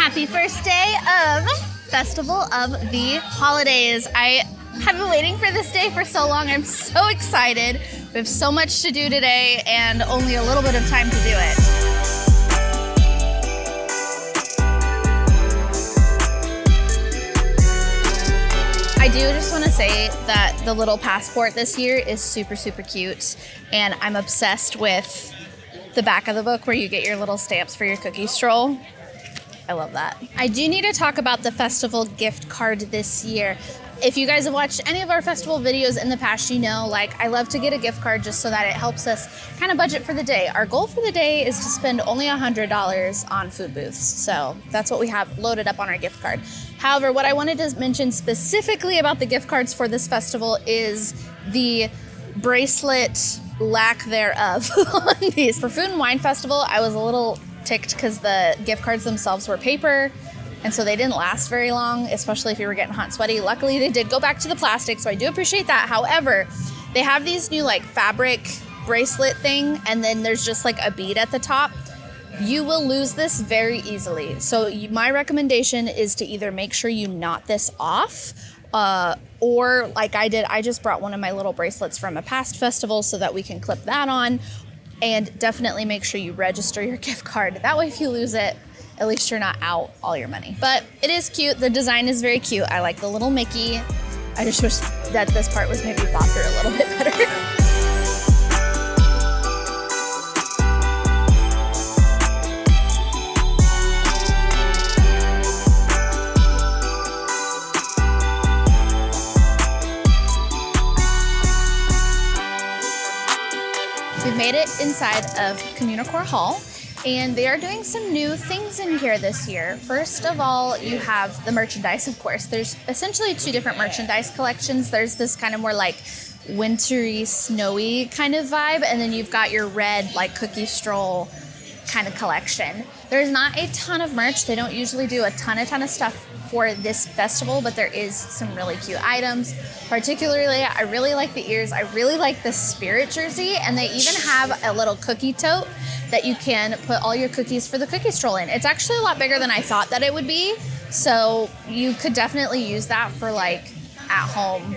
Happy first day of Festival of the Holidays. I have been waiting for this day for so long. I'm so excited. We have so much to do today and only a little bit of time to do it. I do just want to say that the little passport this year is super, super cute. And I'm obsessed with the back of the book where you get your little stamps for your cookie stroll. I love that. I do need to talk about the festival gift card this year. If you guys have watched any of our festival videos in the past, you know, like, I love to get a gift card just so that it helps us kind of budget for the day. Our goal for the day is to spend only $100 on food booths. So that's what we have loaded up on our gift card. However, what I wanted to mention specifically about the gift cards for this festival is the bracelet lack thereof on these. For Food and Wine Festival, I was a little ticked because the gift cards themselves were paper, and so they didn't last very long, especially if you were getting hot and sweaty. Luckily, they did go back to the plastic, so I do appreciate that. However, they have these new like fabric bracelet thing, and then there's just like a bead at the top. You will lose this very easily. So my recommendation is to either make sure you knot this off, or like I did, I just brought one of my little bracelets from a past festival so that we can clip that on. And definitely make sure you register your gift card. That way, if you lose it, at least you're not out all your money. But it is cute. The design is very cute. I like the little Mickey. I just wish that this part was maybe thought through a little bit better. We've made it inside of CommuniCore Hall, and they are doing some new things in here this year. First of all, you have the merchandise, of course. There's essentially two different merchandise collections. There's this kind of more like wintry, snowy kind of vibe, and then you've got your red, like cookie stroll kind of collection. There's not a ton of merch. They don't usually do a ton of stuff for this festival, but there is some really cute items. Particularly, I really like the ears. I really like the spirit jersey, and they even have a little cookie tote that you can put all your cookies for the cookie stroll in. It's actually a lot bigger than I thought that it would be, so you could definitely use that for like at-home,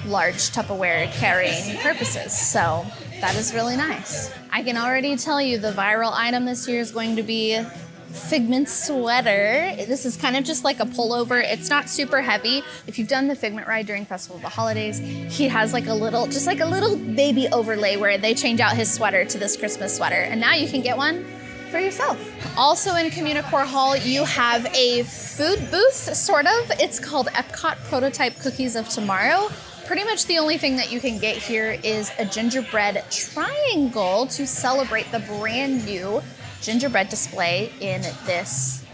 large Tupperware carrying purposes. So that is really nice. I can already tell you the viral item this year is going to be Figment sweater. This is kind of just like a pullover. It's not super heavy. If you've done the Figment ride during Festival of the Holidays, he has like a little, just like a little baby overlay where they change out his sweater to this Christmas sweater. And now you can get one for yourself. Also in CommuniCore Hall, you have a food booth, sort of. It's called Epcot Prototype Cookies of Tomorrow. Pretty much the only thing that you can get here is a gingerbread triangle to celebrate the brand new gingerbread display in this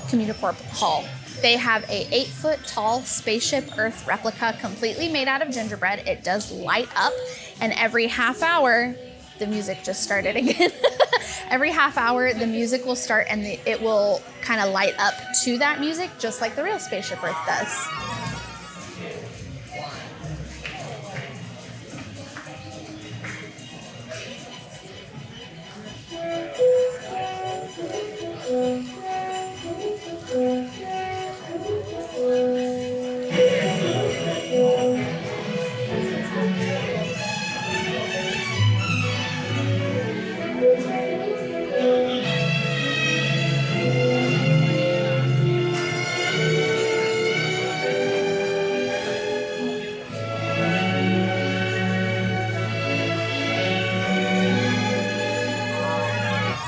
CommuniCore Hall. They have a 8-foot tall spaceship Earth replica completely made out of gingerbread. It does light up, and every half hour, the music just started again. Every half hour, the music will start and it will kind of light up to that music, just like the real spaceship Earth does.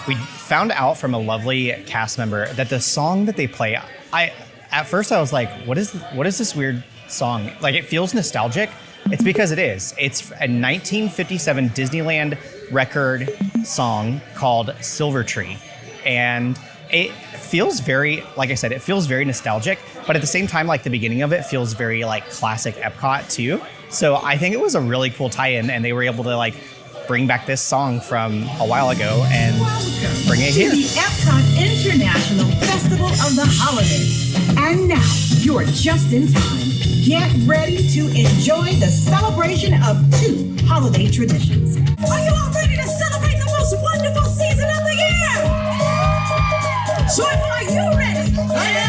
We found out from a lovely cast member that the song that they play, at first I was like, what is this weird song? Like, it feels nostalgic. It's because it is. It's a 1957 Disneyland record song called Silver Tree. And it feels very, like I said, it feels very nostalgic, but at the same time, like the beginning of it feels very like classic Epcot too. So I think it was a really cool tie-in, and they were able to like bring back this song from a while ago and bring it here. To the Epcot International Festival of the Holidays. And now, you're just in time. Get ready to enjoy the celebration of two holiday traditions. Are you all ready to celebrate the most wonderful season of the year? Joyful, are you ready?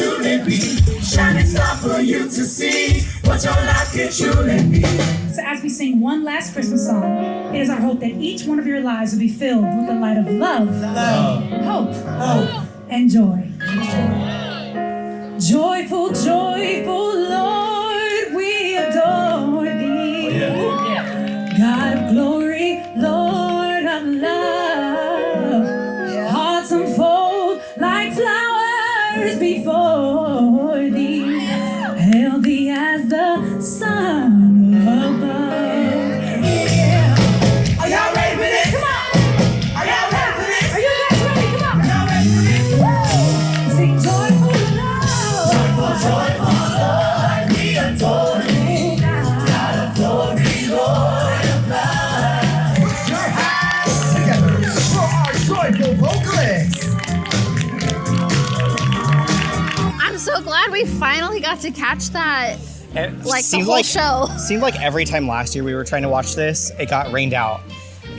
truly be. Shining star for you to see what your life can truly be. So as we sing one last Christmas song, it is our hope that each one of your lives will be filled with the light of love, hope, and joy. Joyful, joyful Lord, we adore thee. God of glory, Lord of love. Hearts unfold like flowers before thee. Hail thee as the sun above. Are y'all ready for this? Come on! Are y'all ready for this? Are you guys ready? Come on! Are y'all ready for this? Sing joyful love. Joyful Lord, we adore thee. God of glory, Lord of love. Put your hands together for our joyful vocalists. I'm so glad we finally got to catch that. It Like the seemed whole show. Seemed like every time last year we were trying to watch this, it got rained out.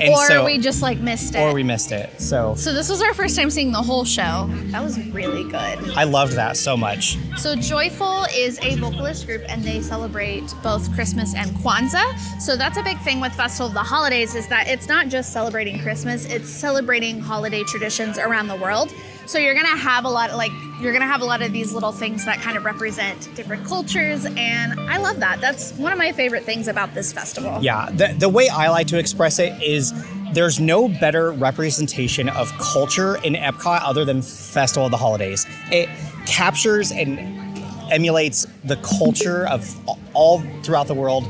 And Or so, we just like missed it. or we missed it. So So this was our first time seeing the whole show. That was really good. I loved that so much. So Joyful is a vocalist group and they celebrate both Christmas and Kwanzaa. So that's a big thing with Festival of the Holidays is that it's not just celebrating Christmas, it's celebrating holiday traditions around the world. So you're gonna have a lot of these little things that kind of represent different cultures, and I love that. That's one of my favorite things about this festival. Yeah, the way I like to express it is there's no better representation of culture in Epcot other than Festival of the Holidays. It captures and emulates the culture of all throughout the world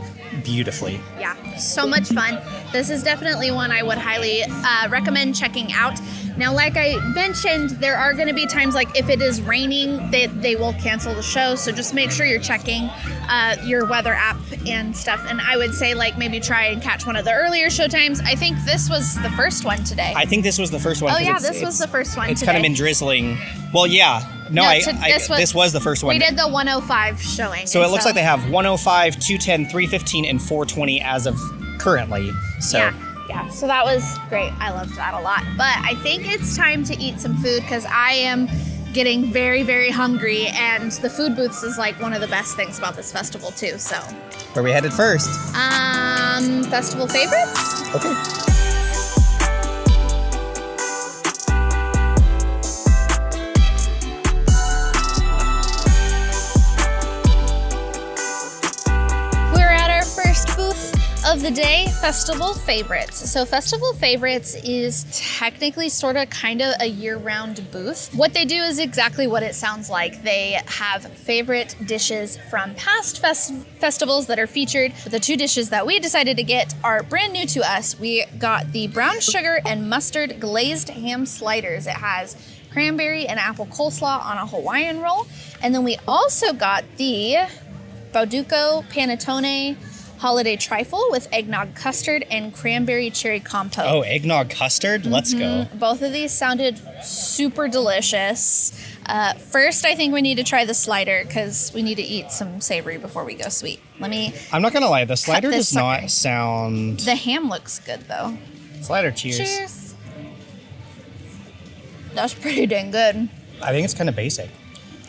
beautifully. Yeah, so much fun. This is definitely one I would highly recommend checking out. Now, like I mentioned, there are going to be times like if it is raining, they will cancel the show. So just make sure you're checking your weather app and stuff. And I would say like maybe try and catch one of the earlier show times. I think this was the first one today. I think this was the first one. Oh 'cause yeah, it's- this was the first one It's today. kind of been drizzling. Well, yeah. No, this was the first one. We did the 105 showing. So and it looks like they have 105, 210, 315, and 420 as of currently. So Yeah, so that was great. I loved that a lot. But I think it's time to eat some food because I am getting very, very hungry, and the food booths is like one of the best things about this festival too. So, where we headed first? festival favorites? Okay. We're at our first booth of the day, Festival Favorites. So Festival Favorites is technically sort of kind of a year-round booth. What they do is exactly what it sounds like. They have favorite dishes from past festivals that are featured. The two dishes that we decided to get are brand new to us. We got the brown sugar and mustard glazed ham sliders. It has cranberry and apple coleslaw on a Hawaiian roll. And then we also got the Bauduco Panettone holiday trifle with eggnog custard and cranberry cherry compote. Oh, eggnog custard? Let's go. Both of these sounded super delicious. First, I think we need to try the slider because we need to eat some savory before we go sweet. I'm not gonna lie, the slider this does not sucker. sound... The ham looks good though. Slider, cheers. Cheers. That's pretty dang good. I think it's kind of basic.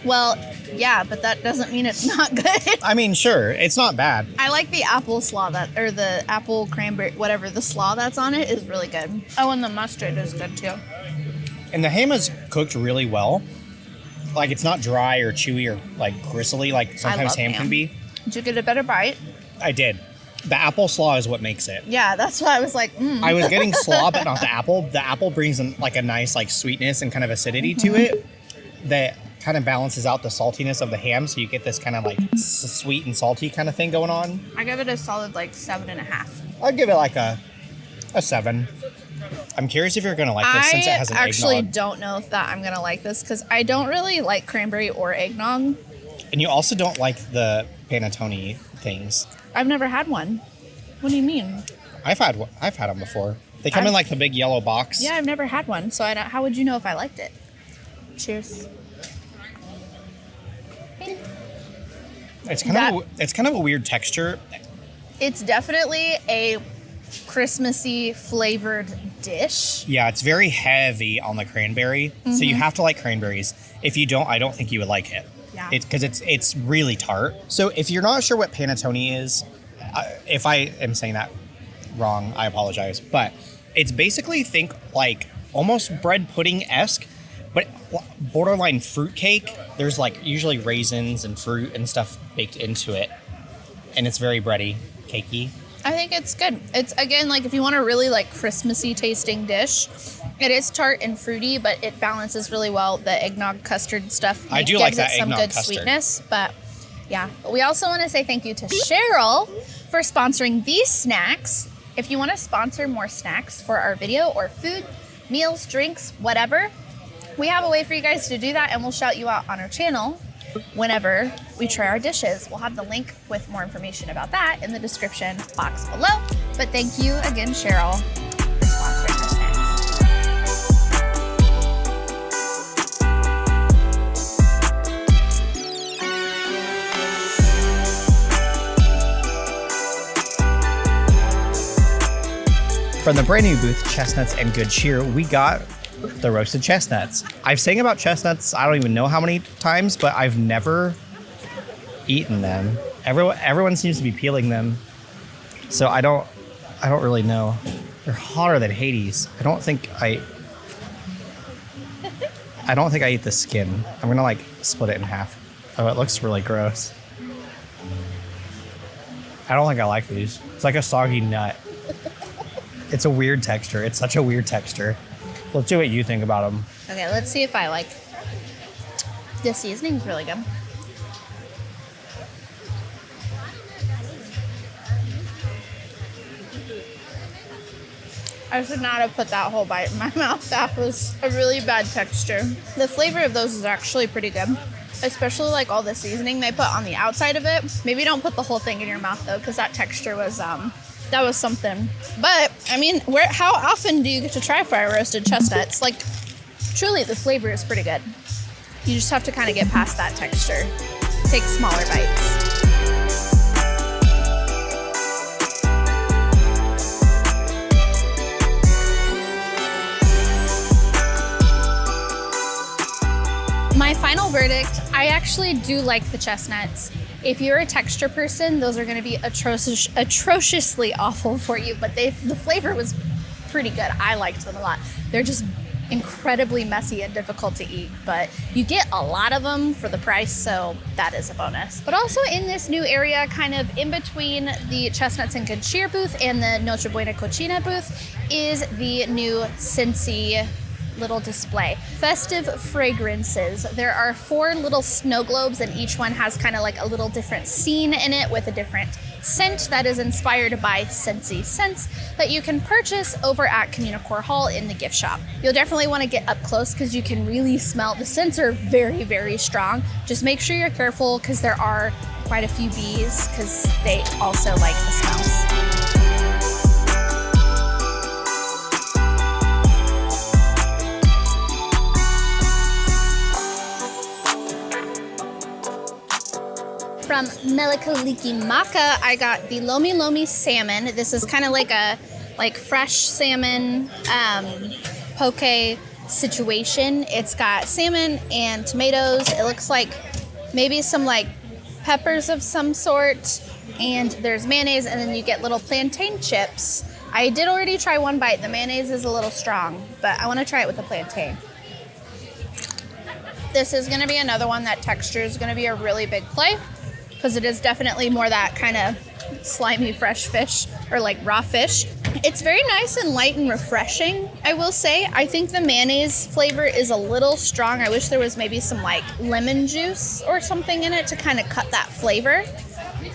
Well, yeah, but that doesn't mean it's not good. I mean, sure, it's not bad. I like the apple slaw or the apple cranberry, whatever, the slaw that's on it is really good. Oh, and the mustard is good too. And the ham is cooked really well. Like, it's not dry or chewy or, like, gristly like sometimes love ham ham. can be. Did you get a better bite? I did. The apple slaw is what makes it. Yeah, that's why I was like, I was getting slaw, but not the apple. The apple brings in, like, a nice, like, sweetness and kind of acidity to it that kind of balances out the saltiness of the ham, so you get this kind of, like, sweet and salty kind of thing going on. I give it a solid, like, 7.5. I'd give it, like, a 7. I'm curious if you're going to like this since it has an I actually eggnog. don't know if that I'm going to like this because I don't really like cranberry or eggnog. And you also don't like the panettone things. I've never had one. What do you mean? I've had them before. They come in like the big yellow box. Yeah, I've never had one, so I don't, how would you know if I liked it? Cheers. It's kind of a weird texture. It's definitely a Christmassy flavored dish. Yeah, it's very heavy on the cranberry. So you have to like cranberries. If you don't, I don't think you would like it. Yeah. Because it's really tart. So if you're not sure what panettone is, if I am saying that wrong, I apologize. But it's basically, think like almost bread pudding-esque, but borderline fruitcake. There's like usually raisins and fruit and stuff baked into it. And it's very bready, cakey. I think it's good. It's, again, like if you want a really like Christmassy tasting dish, it is tart and fruity, but it balances really well. The eggnog custard stuff I do like that gives it some eggnog good custard. Sweetness. But yeah, we also want to say thank you to Cheryl for sponsoring these snacks. If you want to sponsor more snacks for our video or food, meals, drinks, whatever, we have a way for you guys to do that, and we'll shout you out on our channel whenever we try our dishes. We'll have the link with more information about that in the description box below. But thank you again, Cheryl, for sponsoring our snacks. From the brand new booth, Chestnuts and Good Cheer, we got the roasted chestnuts. I've sang about chestnuts, I don't even know how many times, but I've never eaten them. Everyone seems to be peeling them. So I don't really know. They're hotter than Hades. I don't think I eat the skin. I'm gonna like split it in half. Oh, it looks really gross. I don't think I like these. It's like a soggy nut. It's a weird texture. It's such a weird texture. Let's see what you think about them. Okay, let's see if I like. The seasoning's really good. I should not have put that whole bite in my mouth. That was a really bad texture. The flavor of those is actually pretty good, especially like all the seasoning they put on the outside of it. Maybe don't put the whole thing in your mouth though, because that texture was that was something. But I mean, how often do you get to try fire roasted chestnuts? Like, truly, the flavor is pretty good. You just have to kind of get past that texture. Take smaller bites. My final verdict, I actually do like the chestnuts. If you're a texture person, those are going to be atrociously awful for you, but the flavor was pretty good. I liked them a lot. They're just incredibly messy and difficult to eat, but you get a lot of them for the price, so that is a bonus. But also in this new area, kind of in between the Chestnuts and Good Cheer booth and the Noche Buena Cochina booth, is the new Scentsy little display. Festive Frangrances. There are 4 little snow globes, and each one has kind of like a little different scene in it with a different scent that is inspired by Scentsy scents that you can purchase over at CommuniCore Hall in the gift shop. You'll definitely want to get up close because you can really smell. The scents are very, very strong. Just make sure you're careful because there are quite a few bees because they also like the smells. From Mele Kalikimaka, I got the Lomi Lomi salmon. This is kind of like a fresh salmon poke situation. It's got salmon and tomatoes. It looks like maybe some like peppers of some sort, and there's mayonnaise, and then you get little plantain chips. I did already try one bite. The mayonnaise is a little strong, but I want to try it with the plantain. This is going to be another one that texture is going to be a really big play, because it is definitely more that kind of slimy fresh fish or like raw fish. It's very nice and light and refreshing, I will say. I think the mayonnaise flavor is a little strong. I wish there was maybe some like lemon juice or something in it to kind of cut that flavor.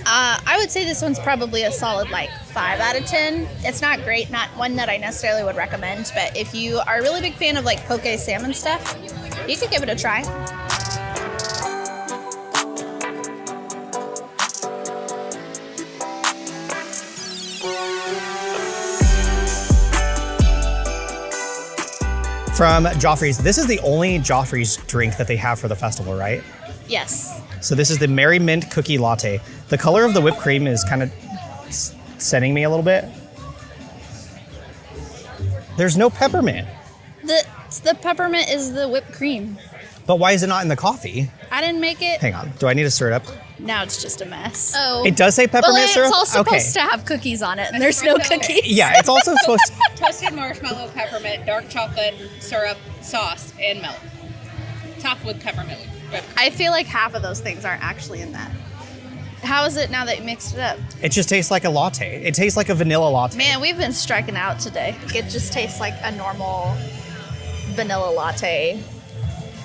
I would say this one's probably a solid like 5 out of 10. It's not great, not one that I necessarily would recommend, but if you are a really big fan of like poke salmon stuff, you could give it a try. From Joffrey's, this is the only Joffrey's drink that they have for the festival, right? Yes. So this is the Merry Mint Cookie Latte. The color of the whipped cream is kind of sending me a little bit. There's no peppermint. The peppermint is the whipped cream. But why is it not in the coffee? I didn't make it. Hang on. Do I need to stir it up? Now it's just a mess. Oh. It does say peppermint syrup? It's all supposed to have cookies on it, and there's no cookies. Yeah, it's also supposed to... Toasted marshmallow, peppermint, dark chocolate, syrup, sauce, and milk. Topped with peppermint. I feel like half of those things aren't actually in that. How is it now that you mixed it up? It just tastes like a latte. It tastes like a vanilla latte. Man, we've been striking out today. It just tastes like a normal vanilla latte.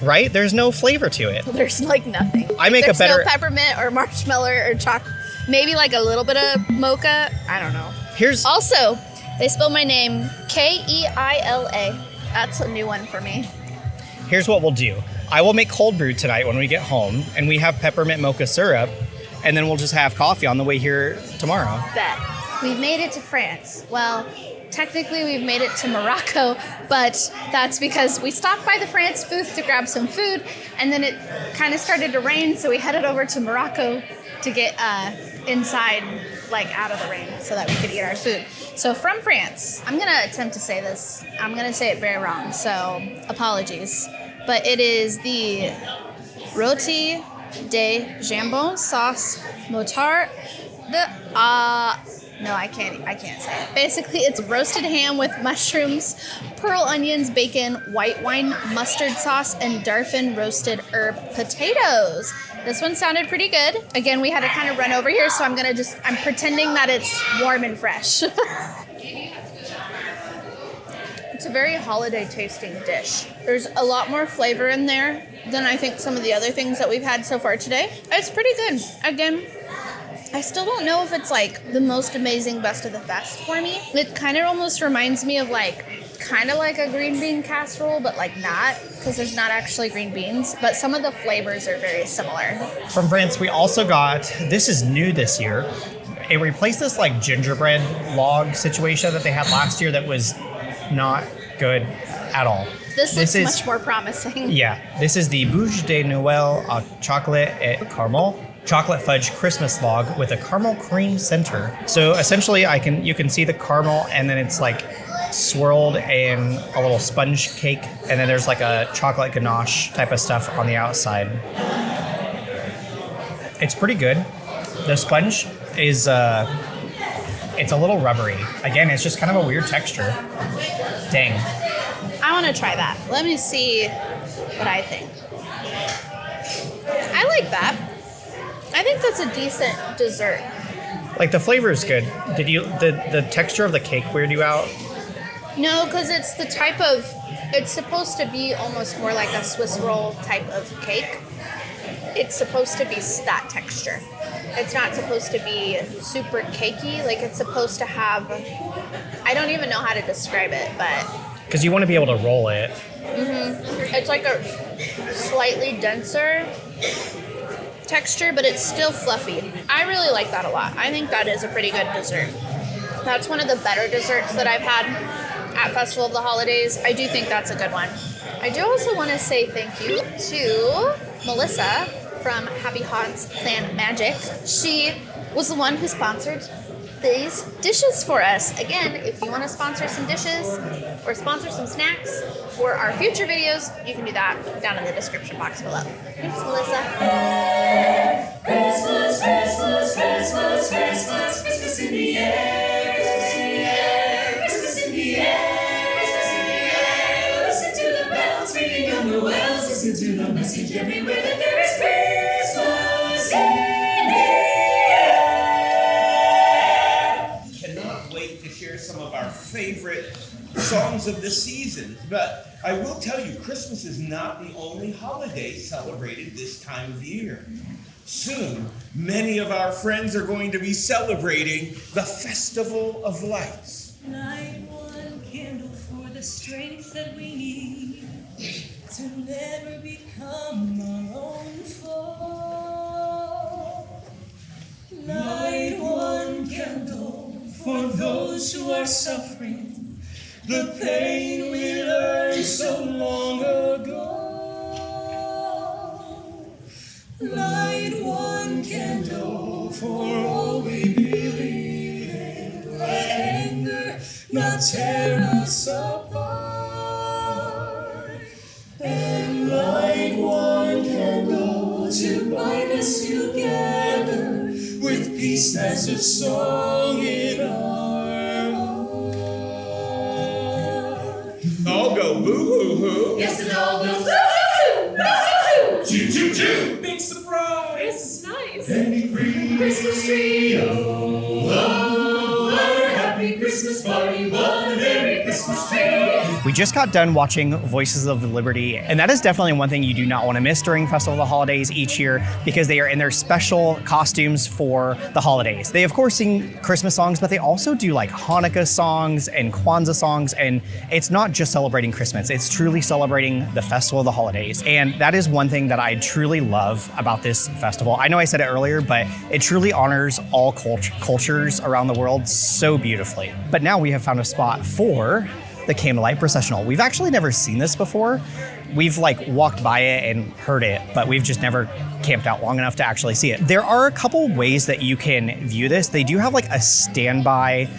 Right? There's no flavor to it. There's like nothing. I make There's a better... no peppermint or marshmallow or chocolate. Maybe like a little bit of mocha. I don't know. Here's... Also, they spelled my name Keila. That's a new one for me. Here's what we'll do. I will make cold brew tonight when we get home, and we have peppermint mocha syrup, and then we'll just have coffee on the way here tomorrow. Bet. We've made it to France. Well, technically we've made it to Morocco, but that's because we stopped by the France booth to grab some food, and then it kind of started to rain, so we headed over to Morocco to get inside, like out of the rain, so that we could eat our food. So from France, I'm gonna attempt to say this. I'm gonna say it very wrong, so apologies. But it is the rôti de jambon sauce motard. No, I can't say it. Basically, it's roasted ham with mushrooms, pearl onions, bacon, white wine, mustard sauce, and Darfin roasted herb potatoes. This one sounded pretty good. Again, we had to kind of run over here, so I'm pretending that it's warm and fresh. It's a very holiday tasting dish. There's a lot more flavor in there than I think some of the other things that we've had so far today. It's pretty good. Again, I still don't know if it's like the most amazing best of the fest for me. It kind of almost reminds me of kind of like a green bean casserole, but like not, because there's not actually green beans, but some of the flavors are very similar. From France, we also got, this is new this year, it replaced this like gingerbread log situation that they had last year that was not good at all. This looks much more promising. Yeah, this is the Bouche de Noel au chocolat et caramel chocolate fudge Christmas log with a caramel cream center. So essentially, you can see the caramel, and then it's like swirled in a little sponge cake, and then there's like a chocolate ganache type of stuff on the outside. It's pretty good. The sponge is it's a little rubbery. Again, it's just kind of a weird texture. Dang. I want to try that. Let me see what I think. I like that. I think that's a decent dessert. Like the flavor is good. Did you the texture of the cake weird you out? No, because it's the type of, it's supposed to be almost more like a Swiss roll type of cake. It's supposed to be that texture. It's not supposed to be super cakey. Like it's supposed to have, I don't even know how to describe it, but. Because you want to be able to roll it. Mm-hmm. It's like a slightly denser texture, but it's still fluffy. I really like that a lot. I think that is a pretty good dessert. That's one of the better desserts that I've had at Festival of the Holidays. I do think that's a good one. I do also want to say thank you to Melissa from Happy Haunts Plan Magic. She was the one who sponsored these dishes for us. Again, if you want to sponsor some dishes or sponsor some snacks for our future videos, you can do that down in the description box below. Thanks, Melissa. Christmas, Christmas, Christmas, Christmas, Christmas in the air, Christmas in the air, Christmas in the air, Christmas in the air. Listen to the bells ringing on the wells, listen to the message everywhere that there is Christmas in the air. Cannot wait to share some of our favorite songs of the season, but I will tell you, Christmas is not the only holiday celebrated this time of year. Soon, many of our friends are going to be celebrating the Festival of Lights. Light one candle for the strength that we need to never become our own foe. Light one candle for those who are suffering the pain we learned so long ago. Light one candle for all we believe in. Let anger not tear us apart. peace as a song in our heart. All go boo-hoo-hoo. Yes, it all goes boo-hoo-hoo, boo-hoo-hoo. Choo-choo-choo. Big surprise. This is nice. Penny free Christmas tree, oh, oh, what a happy Christmas party, what a merry Christmas tree. We just got done watching Voices of Liberty, and that is definitely one thing you do not want to miss during Festival of the Holidays each year, because they are in their special costumes for the holidays. They of course sing Christmas songs, but they also do like Hanukkah songs and Kwanzaa songs, and it's not just celebrating Christmas, it's truly celebrating the Festival of the Holidays. And that is one thing that I truly love about this festival. I know I said it earlier, but it truly honors all cultures around the world so beautifully. But now we have found a spot for the Candlelight Processional. We've actually never seen this before. We've like walked by it and heard it, but we've just never camped out long enough to actually see it. There are a couple ways that you can view this. They do have like a standby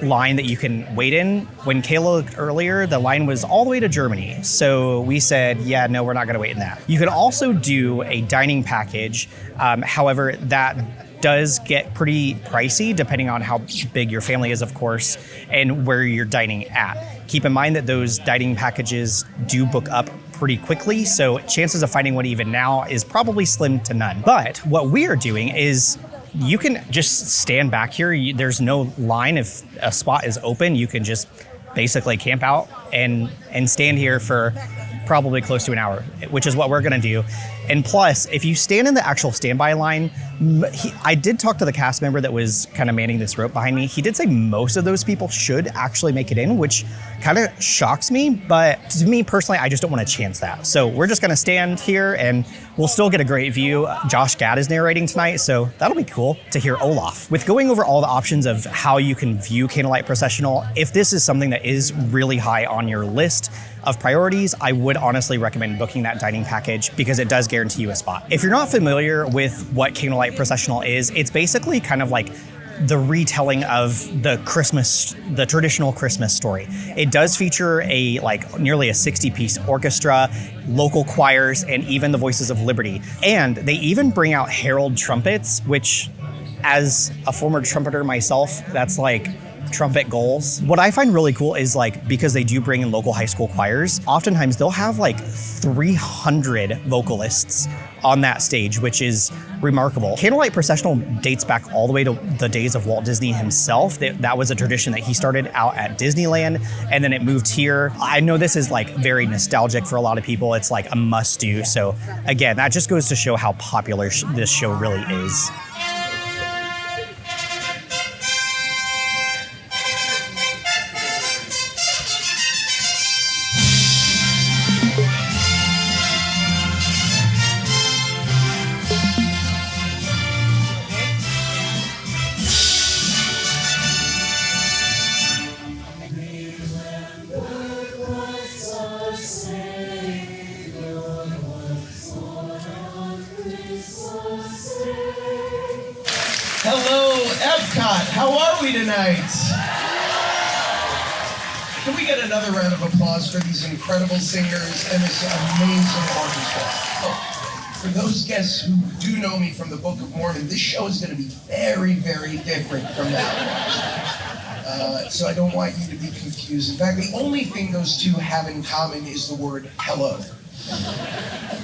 line that you can wait in. When Kayla looked earlier, the line was all the way to Germany. So we said, yeah, no, we're not gonna wait in that. You can also do a dining package. However, that does get pretty pricey depending on how big your family is, of course, and where you're dining at. Keep in mind that those dining packages do book up pretty quickly, so chances of finding one even now is probably slim to none. But what we are doing is you can just stand back here. There's no line. If a spot is open, you can just basically camp out and stand here for probably close to an hour, which is what we're gonna do. And plus, if you stand in the actual standby line, I did talk to the cast member that was kind of manning this rope behind me. He did say most of those people should actually make it in, which kind of shocks me. But to me personally, I just don't want to chance that. So we're just gonna stand here and we'll still get a great view. Josh Gad is narrating tonight, so that'll be cool to hear Olaf. With going over all the options of how you can view Candlelight Processional, if this is something that is really high on your list of priorities, I would honestly recommend booking that dining package because it does guarantee you a spot. If you're not familiar with what Candlelight Processional is, it's basically kind of like the retelling of the traditional Christmas story. It does feature a nearly a 60-piece orchestra, local choirs, and even the Voices of Liberty. And they even bring out herald trumpets, which as a former trumpeter myself, that's like trumpet goals. What I find really cool is because they do bring in local high school choirs, oftentimes they'll have 300 vocalists on that stage, which is remarkable. Candlelight Processional dates back all the way to the days of Walt Disney himself. That was a tradition that he started out at Disneyland and then it moved here. I know this is very nostalgic for a lot of people. It's a must do. So again, that just goes to show how popular this show really is. Hello, Epcot. How are we tonight? Can we get another round of applause for these incredible singers and this amazing orchestra? Oh, for those guests who do know me from the Book of Mormon, this show is going to be very, very different from that one. So I don't want you to be confused. In fact, the only thing those two have in common is the word hello.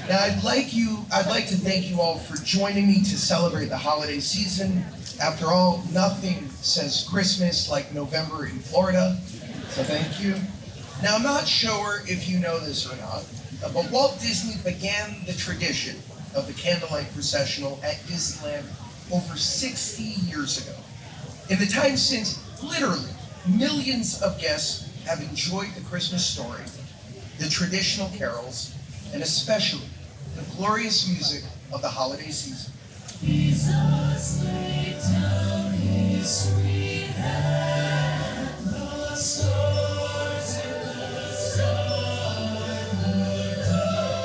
Now, I'd like to thank you all for joining me to celebrate the holiday season. After all, nothing says Christmas like November in Florida, so thank you. Now, I'm not sure if you know this or not, but Walt Disney began the tradition of the Candlelight Processional at Disneyland over 60 years ago. In the time since, literally, millions of guests have enjoyed the Christmas story, the traditional carols, and especially the glorious music of the holiday season. Jesus laid down his sweet hand, the stars in the sky looked up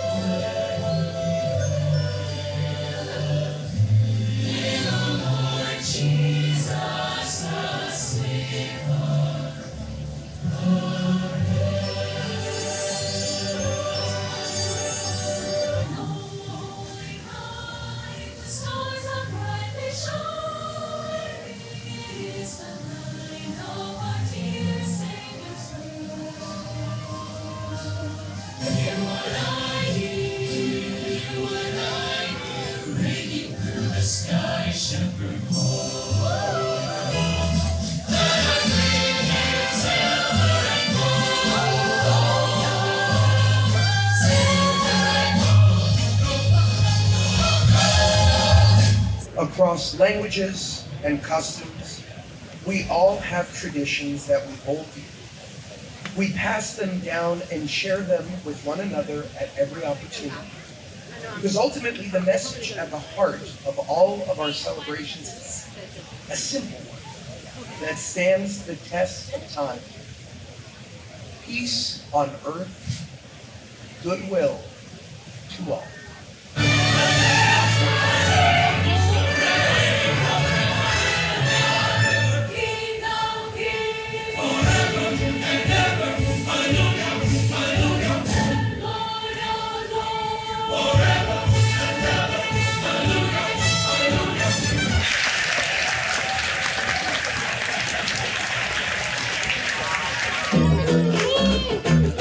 in the Lord Jesus asleep on Across languages and customs, we all have traditions that we hold dear. We pass them down and share them with one another at every opportunity. Because ultimately the message at the heart of all of our celebrations is a simple one that stands the test of time. Peace on earth, goodwill to all.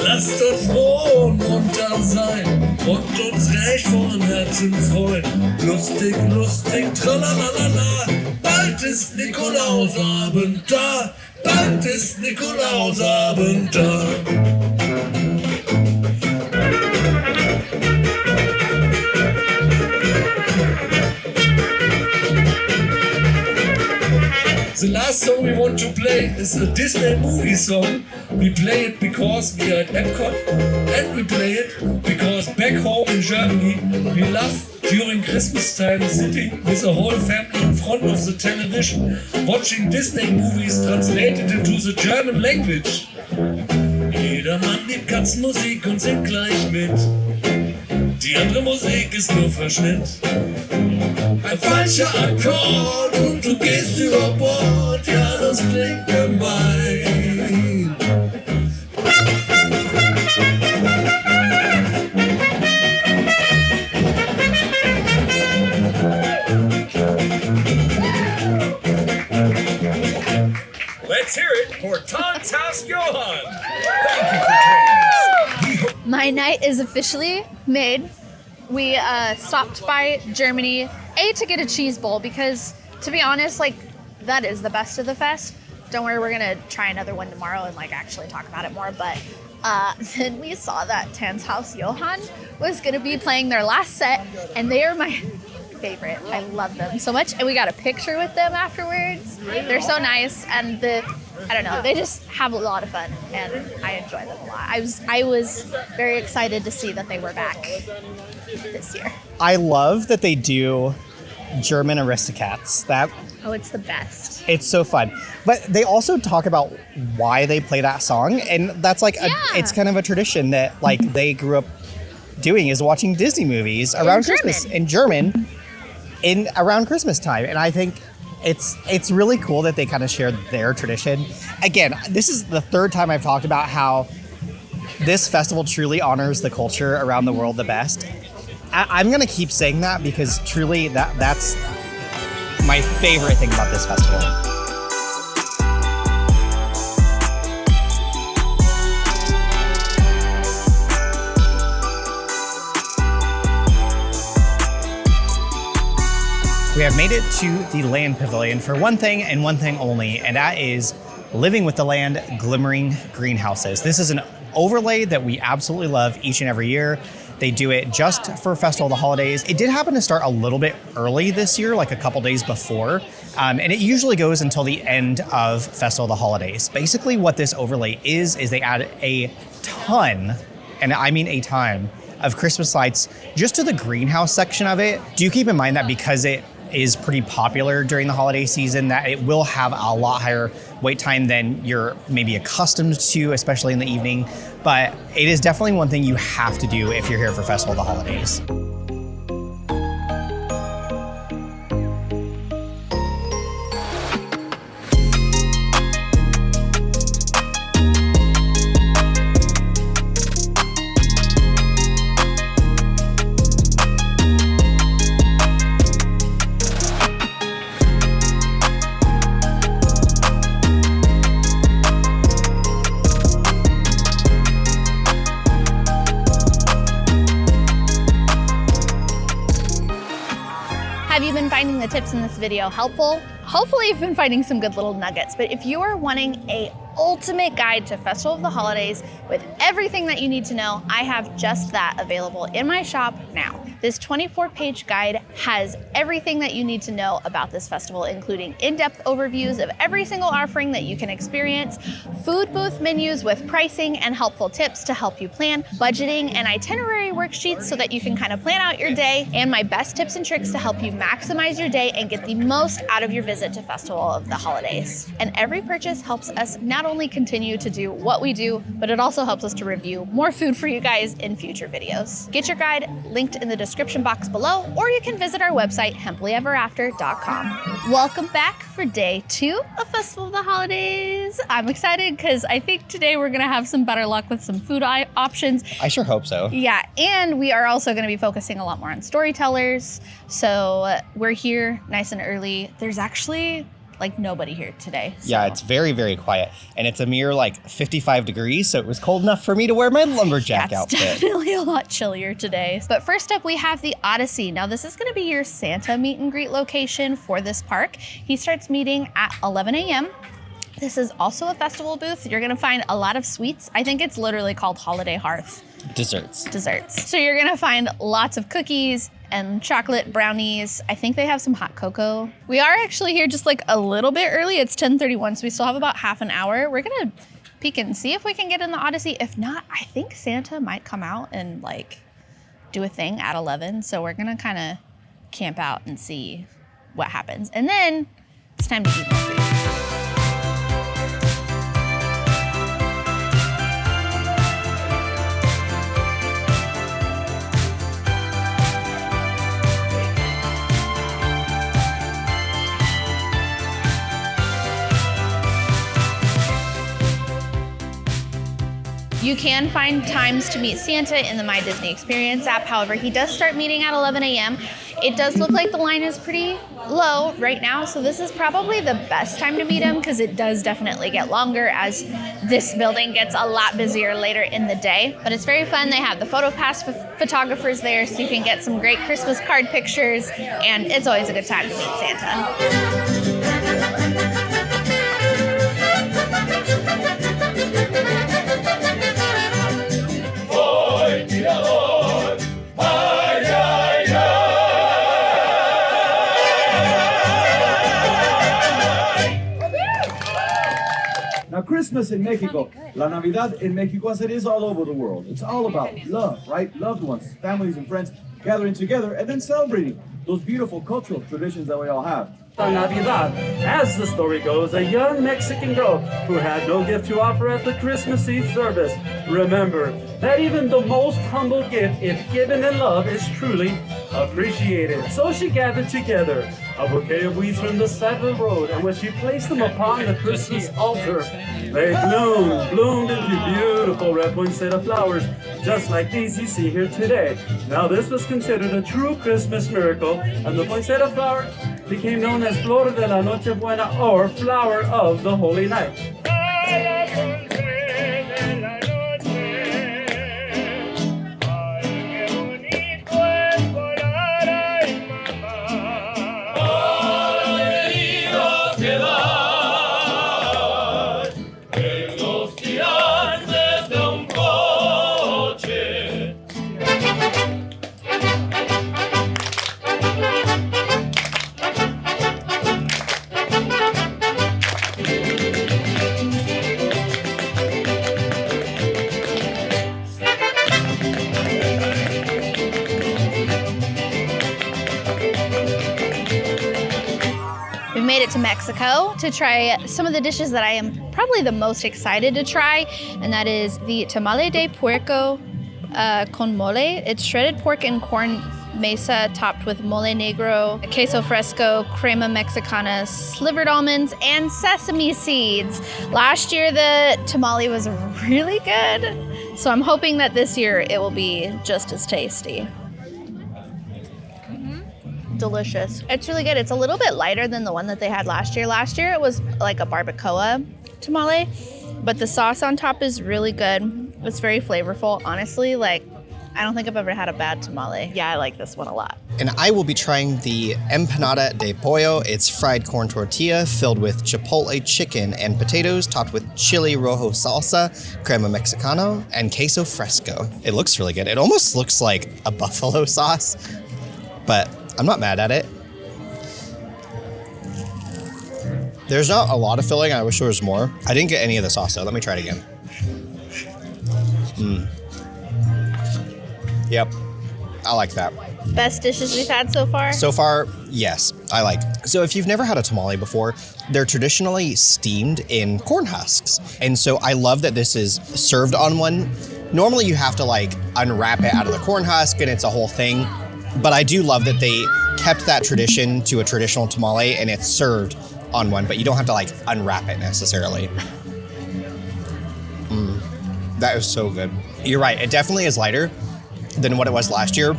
Lasst uns froh und munter sein und uns recht von Herzen freuen. Lustig, lustig, tralalala, bald ist Nikolausabend da, bald ist Nikolausabend da. The last song we want to play is a Disney movie song. We play it because we are at Epcot, and we play it because back home in Germany we love during Christmas time sitting with a whole family in front of the television watching Disney movies translated into the German language. Jeder Mann liebt Katzenmusik und singt gleich mit. Die andere Musik ist nur Verschnitt. Ein falscher Akkord und du gehst über Bord, ja, das klingt gemein. Let's hear it for Tanzhaus Johan. Thank you for joining us. My night is officially made. We stopped by Germany, to get a cheese bowl because, to be honest, like, that is the best of the fest. Don't worry, we're gonna try another one tomorrow and like actually talk about it more. But then we saw that Tanzhaus Johan was gonna be playing their last set, and they are my favorite. I love them so much, and we got a picture with them afterwards. They're so nice, and I don't know, they just have a lot of fun, and I enjoy them a lot. I was very excited to see that they were back this year. I love that they do German Aristocats. It's the best. It's so fun. But they also talk about why they play that song, and that's like it's kind of a tradition that like they grew up doing, is watching Disney movies around Christmas in German around Christmas time. And I think it's really cool that they kind of share their tradition. Again, this is the third time I've talked about how this festival truly honors the culture around the world the best. I'm going to keep saying that because truly that's my favorite thing about this festival. We have made it to the Land Pavilion for one thing and one thing only, and that is Living with the Land Glimmering Greenhouses. This is an overlay that we absolutely love each and every year. They do it just for Festival of the Holidays. It did happen to start a little bit early this year, like a couple days before, and it usually goes until the end of Festival of the Holidays. Basically what this overlay is they add a ton, and I mean a ton, of Christmas lights just to the greenhouse section of it. Do keep in mind that because it is pretty popular during the holiday season, that it will have a lot higher wait time than you're maybe accustomed to, especially in the evening. But it is definitely one thing you have to do if you're here for Festival of the Holidays. Have you been finding the tips in this video helpful? hopefully you've been finding some good little nuggets, but if you are wanting a ultimate guide to Festival of the Holidays with everything that you need to know, I have just that available in my shop now. This 24-page guide has everything that you need to know about this festival, including in-depth overviews of every single offering that you can experience, food booth menus with pricing and helpful tips to help you plan, budgeting and itinerary worksheets so that you can kind of plan out your day, and my best tips and tricks to help you maximize your day and get the most out of your visit to Festival of the Holidays. And every purchase helps us not only continue to do what we do, but it also helps us to review more food for you guys in future videos. Get your guide linked in the description box below, or you can visit our website, happilyeverafter.com. Welcome back for day 2 of Festival of the Holidays. I'm excited because I think today we're gonna have some better luck with some food options. I sure hope so. Yeah, and we are also gonna be focusing a lot more on storytellers. So we're here nice and early. There's actually like nobody here today. So. Yeah, it's very, very quiet. And it's a mere like 55 degrees, so it was cold enough for me to wear my lumberjack outfit. It's definitely a lot chillier today. But first up, we have the Odyssey. Now, this is gonna be your Santa meet and greet location for this park. He starts meeting at 11 a.m. This is also a festival booth. You're gonna find a lot of sweets. I think it's literally called Holiday Hearth. Desserts. So you're gonna find lots of cookies and chocolate brownies. I think they have some hot cocoa. We are actually here just like a little bit early. It's 10:31, so we still have about half an hour. We're gonna peek and see if we can get in the Odyssey. If not, I think Santa might come out and like do a thing at 11. So we're gonna kind of camp out and see what happens. And then it's time to eat more food. You can find times to meet Santa in the My Disney Experience app. However, he does start meeting at 11 a.m. It does look like the line is pretty low right now, so this is probably the best time to meet him because it does definitely get longer as this building gets a lot busier later in the day. But it's very fun. They have the PhotoPass photographers there, so you can get some great Christmas card pictures, and it's always a good time to meet Santa. Now, Christmas in Mexico, La Navidad in Mexico, as it is all over the world. It's all about love, right? Loved ones, families and friends gathering together and then celebrating those beautiful cultural traditions that we all have. La Navidad. As the story goes, a young Mexican girl who had no gift to offer at the Christmas Eve service. Remember that even the most humble gift, if given in love, is truly appreciated. So she gathered together a bouquet of weeds from the side of the road, and when she placed them upon the Christmas altar, they bloomed into beautiful red poinsettia flowers, just like these you see here today. Now this was considered a true Christmas miracle, and the poinsettia flower became known as Flor de la Noche Buena, or Flower of the Holy Night. To Mexico to try some of the dishes that I am probably the most excited to try, and that is the tamale de puerco con mole. It's shredded pork and corn mesa topped with mole negro, queso fresco, crema mexicana, slivered almonds, and sesame seeds. Last year the tamale was really good, so I'm hoping that this year it will be just as tasty. Delicious. It's really good. It's a little bit lighter than the one that they had last year. Last year it was like a barbacoa tamale, but the sauce on top is really good. It's very flavorful. Honestly, like, I don't think I've ever had a bad tamale. Yeah, I like this one a lot. And I will be trying the empanada de pollo. It's fried corn tortilla filled with chipotle chicken and potatoes, topped with chili rojo salsa, crema mexicano, and queso fresco. It looks really good. It almost looks like a buffalo sauce, but I'm not mad at it. There's not a lot of filling. I wish there was more. I didn't get any of the sauce, though. Let me try it again. Yep. I like that. Best dishes we've had so far? So far, yes, I like. So if you've never had a tamale before, they're traditionally steamed in corn husks. And so I love that this is served on one. Normally you have to like unwrap it out of the corn husk and it's a whole thing. But I do love that they kept that tradition to a traditional tamale and it's served on one, but you don't have to like unwrap it necessarily. That is so good. You're right, it definitely is lighter than what it was last year,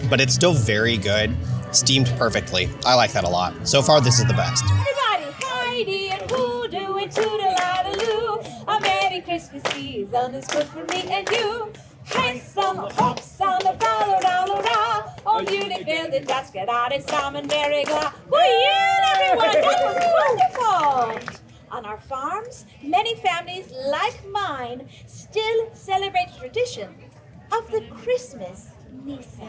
but it's still very good, steamed perfectly. I like that a lot. So far, this is the best. Everybody, Heidi and hoodoo and toodle-a-doo. A Merry Christmas season is good for me and you. Hey, some hops on the ballad, oh, beauty building, that's good out in Simon Berry Gla. Well, everyone, that was wonderful. On our farms, many families like mine still celebrate the tradition of the Christmas Nisa,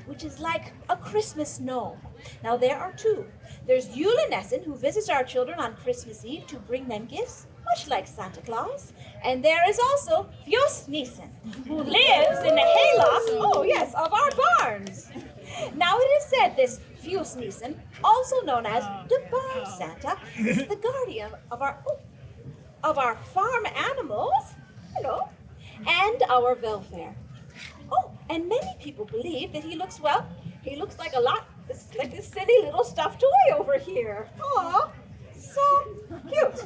which is like a Christmas gnome. Now there are two. There's Yule Nesson, who visits our children on Christmas Eve to bring them gifts, much like Santa Claus. And there is also Fjus Nissen, who lives in the hayloft, oh yes, of our barns. Now it is said this Fjus Nissen, also known as the Barn Santa, is the guardian of our farm animals, hello, and our welfare. Oh, and many people believe that he looks like a lot, like this silly little stuffed toy over here. Aw, so cute.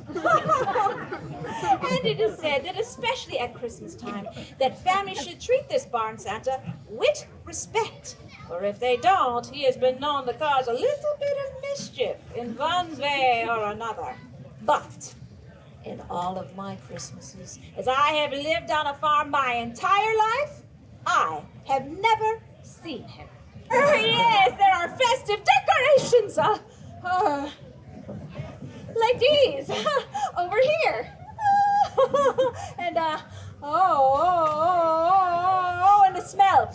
And it is said that especially at Christmas time, that families should treat this Barn Santa with respect. For if they don't, he has been known to cause a little bit of mischief in one way or another. But in all of my Christmases, as I have lived on a farm my entire life, I have never seen him. Yes, there are festive decorations, like these, over here. And, and the smell.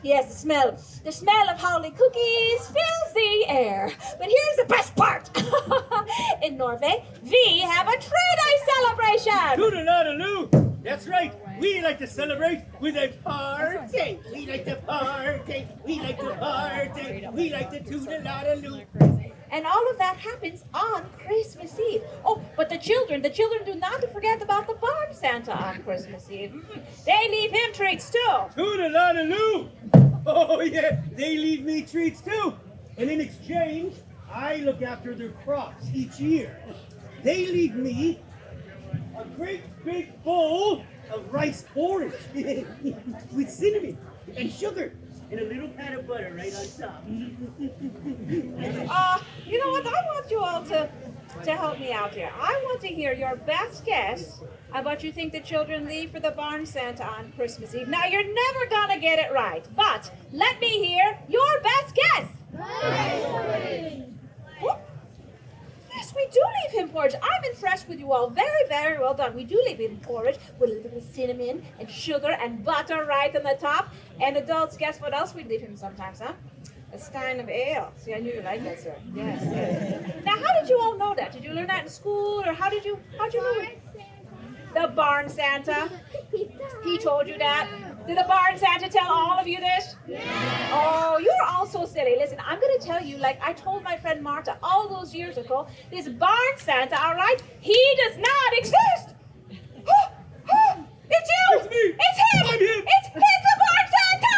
Yes, the smell of holy cookies fills the air. But here's the best part. In Norway, we have a Trade celebration. Toodle-a-doo! That's right. We like to celebrate with a party. We like to party. We like to party. We like to toodle-a-doo. And all of that happens on Christmas Eve. Oh, but the children do not forget about the Barn Santa on Christmas Eve. They leave him treats too. Toodle-a-doo! Oh yeah, they leave me treats too. And in exchange, I look after their crops each year. They leave me a great big bowl of rice porridge with cinnamon and sugar and a little pat of butter right on top. You know what? I want you all to help me out here. I want to hear your best guess of what you think the children leave for the Barn Santa on Christmas Eve. Now, you're never gonna get it right, but let me hear your best guess. Yes, we do leave him porridge. I'm impressed with you all. Very, very well done. We do leave him porridge with a little bit of cinnamon and sugar and butter right on the top. And adults, guess what else we leave him sometimes, huh? A stein of ale. See, I knew you liked that, sir. Yes, yes. Now, how did you all know that? Did you learn that in school, or how'd you know it? The Barn Santa. He told you that. Did the Barn Santa tell all of you this? Yeah. Oh, you're all so silly. Listen, I'm going to tell you, like I told my friend Marta all those years ago, this Barn Santa, all right, he does not exist. It's you. It's me. It's him. I'm him. It's the Barn Santa.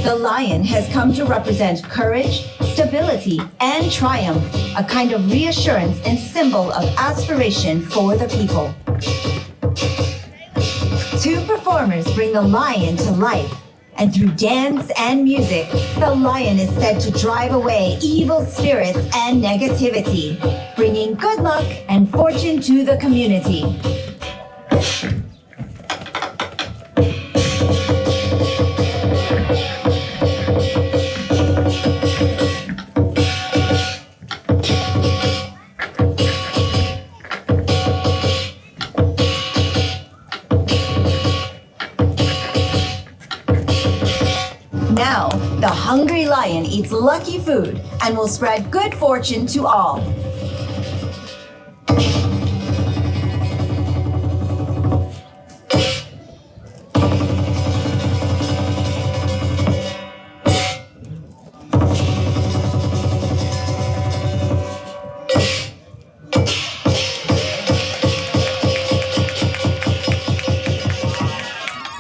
The lion has come to represent courage, stability, and triumph, a kind of reassurance and symbol of aspiration for the people. Two performers bring the lion to life, and through dance and music, the lion is said to drive away evil spirits and negativity, bringing good luck and fortune to the community. The hungry lion eats lucky food and will spread good fortune to all.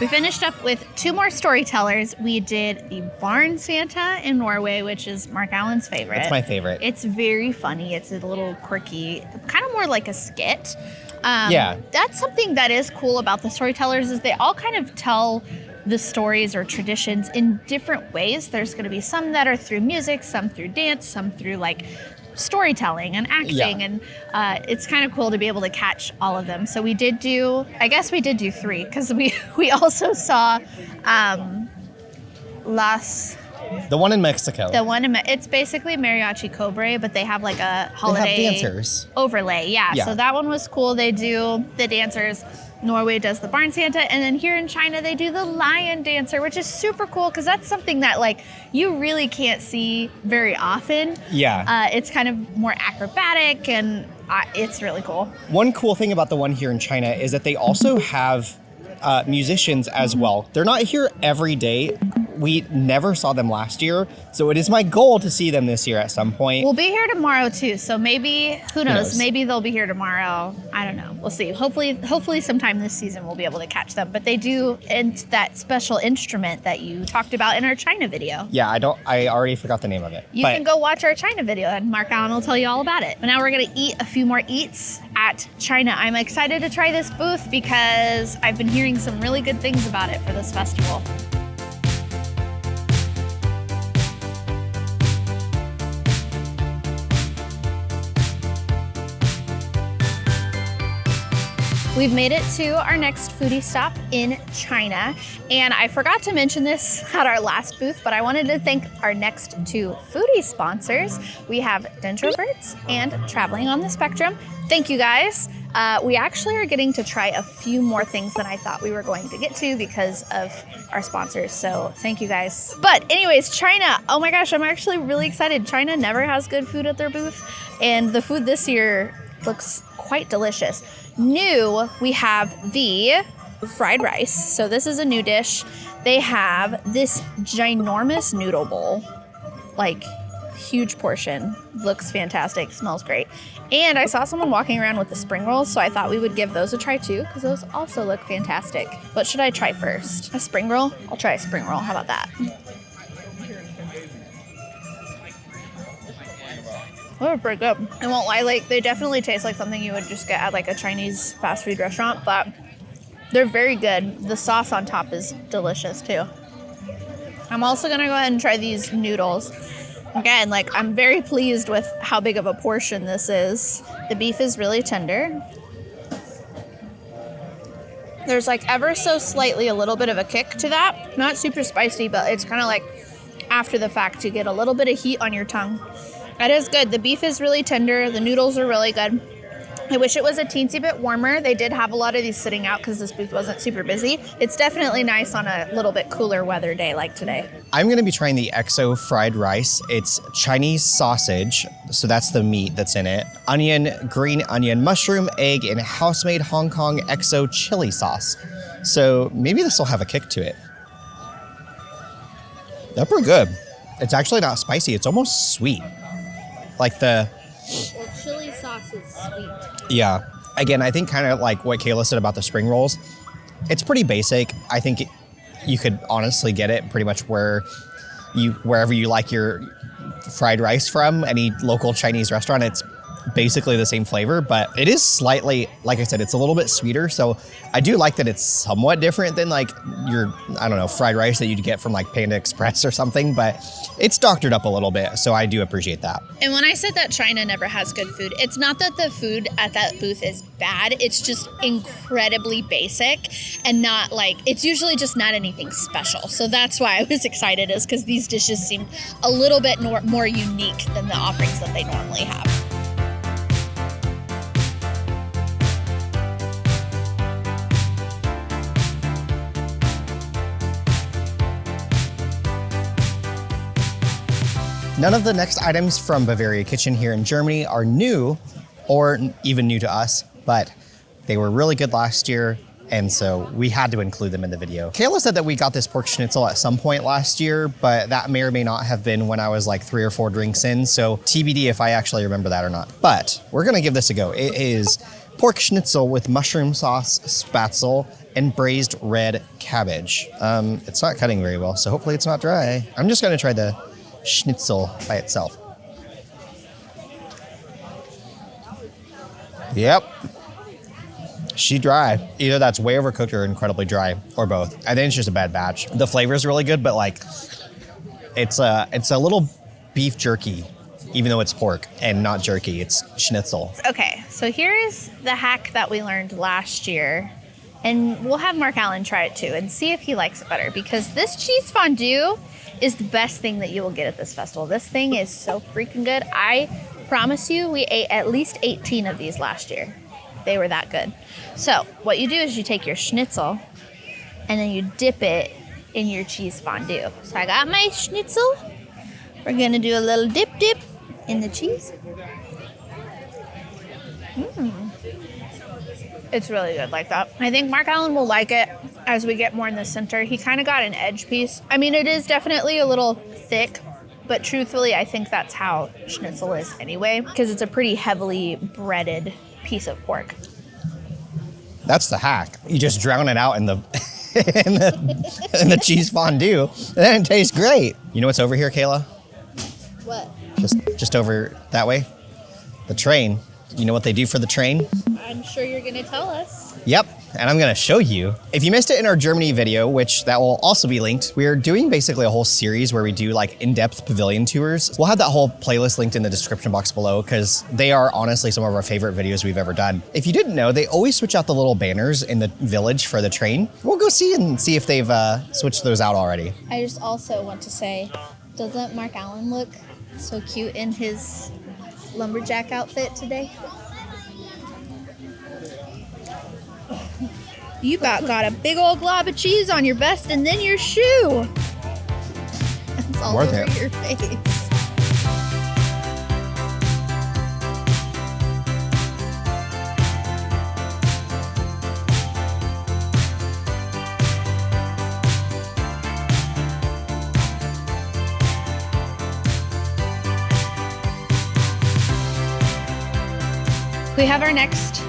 We finished up with 2 more storytellers. We did the Barn Santa in Norway, which is Mark Allen's favorite. It's my favorite. It's very funny. It's a little quirky, kind of more like a skit. Yeah. That's something that is cool about the storytellers is they all kind of tell the stories or traditions in different ways. There's going to be some that are through music, some through dance, some through like storytelling and acting, and it's kind of cool to be able to catch all of them. So we did do 3 because we also saw the one in Mexico. It's basically Mariachi Cobre, but they have like a holiday They have dancers. overlay. Yeah, Yeah. so that one was cool. They do the dancers. Norway does the Barn Santa, and then here in China they do the Lion Dancer, which is super cool because that's something that like you really can't see very often. Yeah. It's kind of more acrobatic, and it's really cool. One cool thing about the one here in China is that they also have musicians as well. They're not here every day. We never saw them last year, so it is my goal to see them this year at some point. We'll be here tomorrow too, so maybe who knows? Maybe they'll be here tomorrow. I don't know. We'll see. Hopefully sometime this season we'll be able to catch them. But they do that special instrument that you talked about in our China video. Yeah, I already forgot the name of it. You can go watch our China video and Mark Allen will tell you all about it. But now we're gonna eat a few more eats at China. I'm excited to try this booth because I've been hearing some really good things about it for this festival. We've made it to our next foodie stop in China, and I forgot to mention this at our last booth, but I wanted to thank our next 2 foodie sponsors. We have Gingerbread and Traveling on the Spectrum. Thank you guys. We actually are getting to try a few more things than I thought we were going to get to because of our sponsors, so thank you guys. But anyways, China, oh my gosh, I'm actually really excited. China never has good food at their booth, and the food this year looks quite delicious. New, we have the fried rice. So this is a new dish. They have this ginormous noodle bowl, like huge portion. Looks fantastic, smells great. And I saw someone walking around with the spring rolls, so I thought we would give those a try too, because those also look fantastic. What should I try first? A spring roll? I'll try a spring roll, how about that? Oh, pretty good. I won't lie, like they definitely taste like something you would just get at like a Chinese fast food restaurant, but they're very good. The sauce on top is delicious too. I'm also gonna go ahead and try these noodles. Again, like I'm very pleased with how big of a portion this is. The beef is really tender. There's like ever so slightly a little bit of a kick to that. Not super spicy, but it's kind of like after the fact you get a little bit of heat on your tongue. It is good. The beef is really tender. The noodles are really good. I wish it was a teensy bit warmer. They did have a lot of these sitting out because this booth wasn't super busy. It's definitely nice on a little bit cooler weather day like today. I'm going to be trying the XO fried rice. It's Chinese sausage, so that's the meat that's in it. Onion, green onion, mushroom, egg, and house-made Hong Kong XO chili sauce. So maybe this will have a kick to it. That's pretty good. It's actually not spicy. It's almost sweet. Like the chili sauce is sweet. Yeah. Again, I think kind of like what Kayla said about the spring rolls. It's pretty basic. I think you could honestly get it pretty much wherever you like your fried rice from, any local Chinese restaurant. It's basically the same flavor, but it is slightly, like I said, it's a little bit sweeter. So I do like that it's somewhat different than like your, I don't know, fried rice that you'd get from like Panda Express or something, but it's doctored up a little bit. So I do appreciate that. And when I said that China never has good food, it's not that the food at that booth is bad. It's just incredibly basic and not like, it's usually just not anything special. So that's why I was excited, is because these dishes seem a little bit more unique than the offerings that they normally have. None of the next items from Bavaria Kitchen here in Germany are new or even new to us, but they were really good last year, and so we had to include them in the video. Kayla said that we got this pork schnitzel at some point last year, but that may or may not have been when I was like 3 or 4 drinks in, so TBD if I actually remember that or not. But we're gonna give this a go. It is pork schnitzel with mushroom sauce, spatzel, and braised red cabbage. It's not cutting very well, so hopefully it's not dry. I'm just gonna try the schnitzel by itself. Yep. She dry. Either that's way overcooked or incredibly dry, or both. I think it's just a bad batch. The flavor is really good, but like, it's a little beef jerky, even though it's pork and not jerky. It's schnitzel. Okay, so here is the hack that we learned last year, and we'll have Mark Allen try it too and see if he likes it better, because this cheese fondue is the best thing that you will get at this festival. This thing is so freaking good. I promise you, we ate at least 18 of these last year. They were that good. So what you do is you take your schnitzel and then you dip it in your cheese fondue. So I got my schnitzel. We're gonna do a little dip in the cheese. It's really good like that. I think Mark Allen will like it as we get more in the center. He kind of got an edge piece. I mean, it is definitely a little thick, but truthfully, I think that's how schnitzel is anyway, because it's a pretty heavily breaded piece of pork. That's the hack. You just drown it out in the in the cheese fondue, and then it tastes great. You know what's over here, Kayla? What? Just over that way. The train. You know what they do for the train? I'm sure you're gonna tell us. Yep, and I'm gonna show you. If you missed it in our Germany video, which that will also be linked, we're doing basically a whole series where we do like in-depth pavilion tours. We'll have that whole playlist linked in the description box below, because they are honestly some of our favorite videos we've ever done. If you didn't know, they always switch out the little banners in the village for the train. We'll go see if they've switched those out already. I just also want to say, doesn't Mark Allen look so cute in his lumberjack outfit today? You got a big old glob of cheese on your vest and then your shoe. It's all Worth over it. your face. We have our next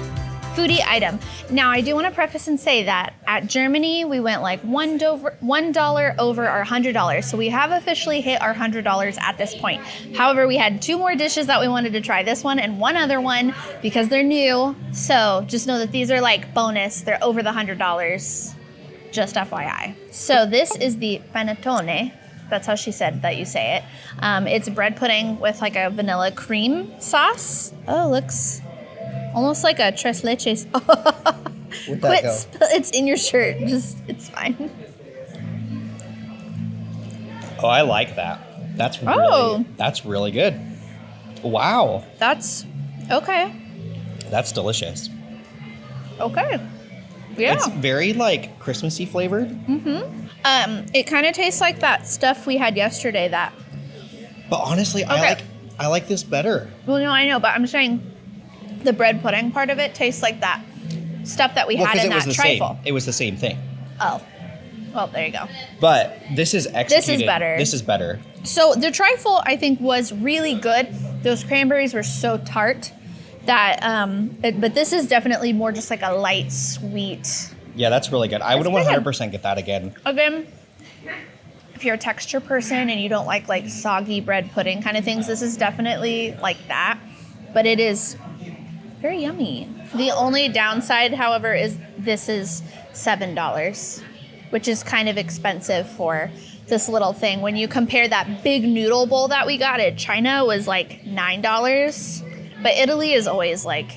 foodie item. Now, I do want to preface and say that at Germany, we went like $1 over our $100. So we have officially hit our $100 at this point. However, we had 2 more dishes that we wanted to try, this one and one other one, because they're new. So just know that these are like bonus. They're over the $100, just FYI. So this is the panettone. That's how she said that you say it. It's bread pudding with like a vanilla cream sauce. Oh, looks almost like a tres leches. Quit, it's in your shirt. Just, it's fine. Oh, I like that. That's really good. Wow. That's okay. That's delicious. Okay. Yeah. It's very like Christmassy flavored. It kind of tastes like that stuff we had yesterday. But honestly, I like this better. Well, no, I know, but I'm saying the bread pudding part of it tastes like that stuff that we had in that trifle. It was the same thing. Oh, well, there you go. But this is executed. This is better. This is better. So the trifle, I think, was really good. Those cranberries were so tart that, but this is definitely more just like a light, sweet. Yeah, that's really good. I would 100% get that again. Again, if you're a texture person and you don't like soggy bread pudding kind of things, this is definitely like that. But it is very yummy. The only downside, however, is this is $7, which is kind of expensive for this little thing. When you compare that big noodle bowl that we got at China was like $9, but Italy is always like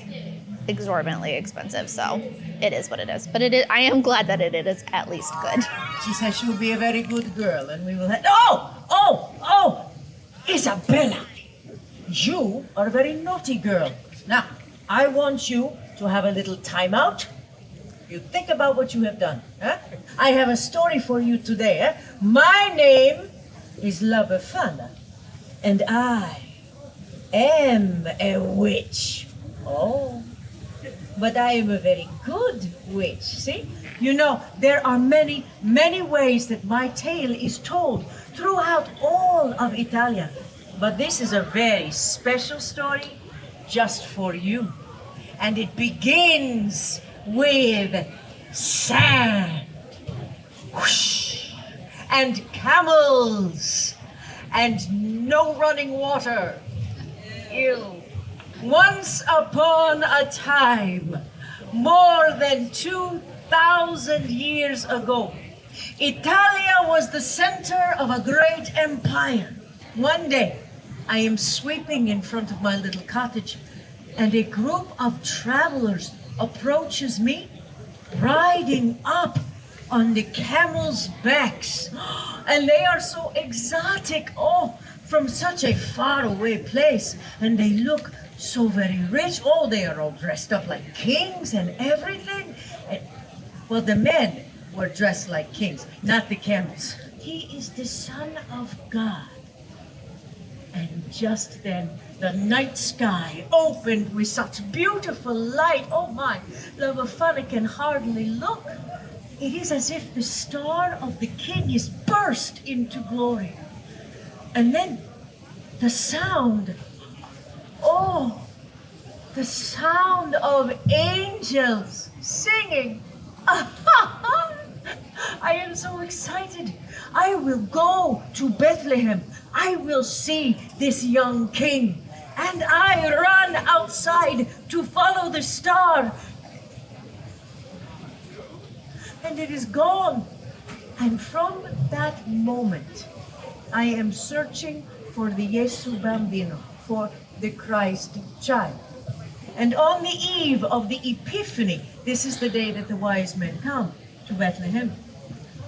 exorbitantly expensive, so it is what it is. But I am glad that it is at least good. She says she'll be a very good girl, and we will have... Isabella! You are a very naughty girl. Now, I want you to have a little time out. You think about what you have done. Huh? I have a story for you today. My name is La Befana. And I am a witch. Oh, but I am a very good witch, see? You know, there are many, many ways that my tale is told throughout all of Italia. But this is a very special story just for you. And it begins with sand, whoosh, and camels, and no running water. Ew. Once upon a time, more than 2,000 years ago, Italia was the center of a great empire. One day, I am sweeping in front of my little cottage, and a group of travelers approaches me, riding up on the camels' backs. And they are so exotic, oh, from such a faraway place. And they look so very rich. Oh, they are all dressed up like kings and everything. And, well, the men were dressed like kings, not the camels. He is the Son of God. And just then, the night sky opened with such beautiful light. Oh my, the Befana can hardly look. It is as if the star of the king is burst into glory. And then the sound, oh, the sound of angels singing. I am so excited. I will go to Bethlehem. I will see this young king. And I run outside to follow the star. And it is gone. And from that moment, I am searching for the Yesu Bambino, for the Christ child. And on the eve of the Epiphany, this is the day that the wise men come to Bethlehem,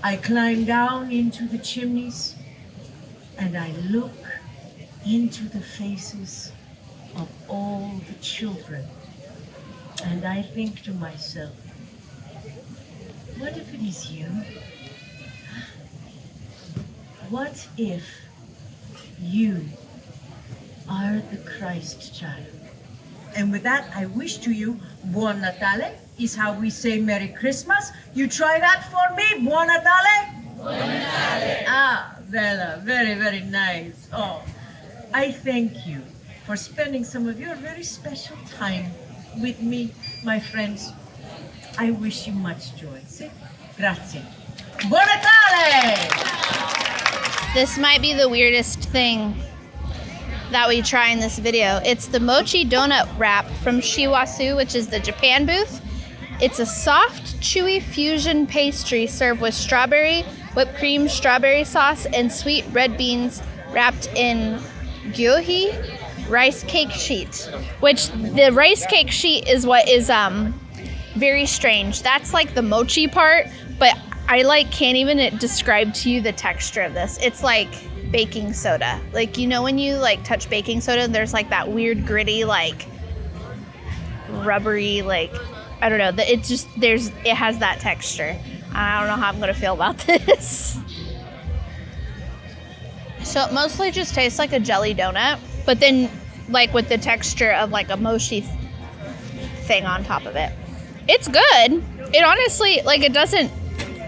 I climb down into the chimneys and I look into the faces of all the children. And I think to myself, what if it is you? What if you are the Christ child? And with that, I wish to you Buon Natale is how we say Merry Christmas. You try that for me, Buon Natale? Buon Natale. Ah, Bella, very, very nice. Oh, I thank you for spending some of your very special time with me, my friends. I wish you much joy. See? Grazie. Buon Natale! This might be the weirdest thing that we try in this video. It's the mochi donut wrap from Shi Wasu, which is the Japan booth. It's a soft, chewy fusion pastry served with strawberry, whipped cream, strawberry sauce, and sweet red beans wrapped in gyohi rice cake sheet, which the rice cake sheet is what is very strange. That's like the mochi part, but I can't even describe to you the texture of this. It's like baking soda. Like, you know when you touch baking soda, there's like that weird gritty, rubbery, I don't know. It has that texture. I don't know how I'm gonna feel about this. So it mostly just tastes like a jelly donut, but then with the texture of a mochi thing on top of it. It's good. It honestly, it doesn't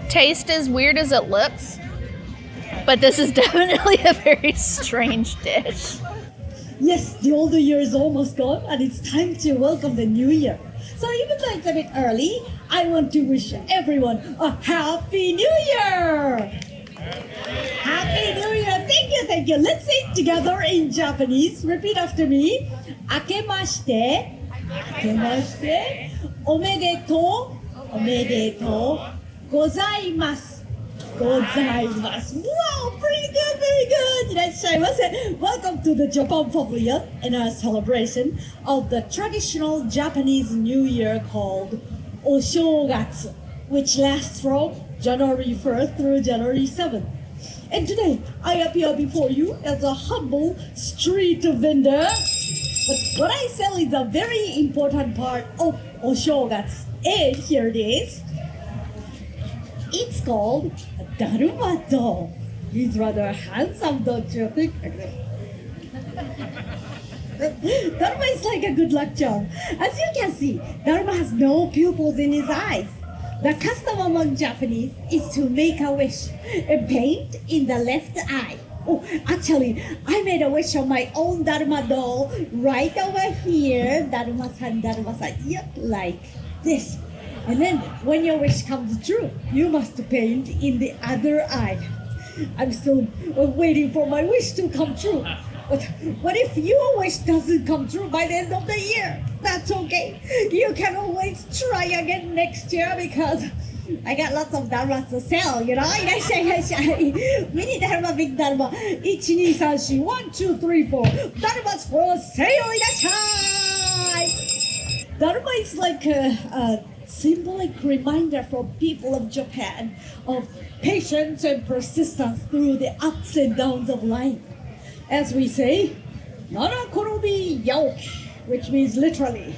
taste as weird as it looks, but this is definitely a very strange dish. Yes, the old year is almost gone and it's time to welcome the new year. So even though it's a bit early, I want to wish everyone a Happy New Year! Happy New Year! Thank you! Let's say it together in Japanese. Repeat after me. Akemashite, omedetou, gozaimasu. Gozaimasu. Wow, pretty good, very good. Irashaimase. Welcome to the Japan Pavilion and our celebration of the traditional Japanese New Year called Oshogatsu, which lasts from January 1st through January 7th. And today, I appear before you as a humble street vendor. But what I sell is a very important part of Oshogatsu. And here it is. It's called Daruma. He's rather handsome, don't you think? Daruma is like a good luck charm. As you can see, Daruma has no pupils in his eyes. The custom among Japanese is to make a wish and paint in the left eye. Oh, actually, I made a wish on my own Daruma doll right over here. Daruma-san, Daruma-san. Yep, like this. And then, when your wish comes true, you must paint in the other eye. I'm still waiting for my wish to come true. But what if your wish doesn't come true by the end of the year? That's okay. You can always try again next year because I got lots of Darumas to sell, you know? We need to have a big Daruma. 1, 2, 3, 4, 1, 2, 3, 4. Darumas for sale, Daruma is like a symbolic reminder for people of Japan of patience and persistence through the ups and downs of life. As we say, Nara Korobi Yaoki, which means literally,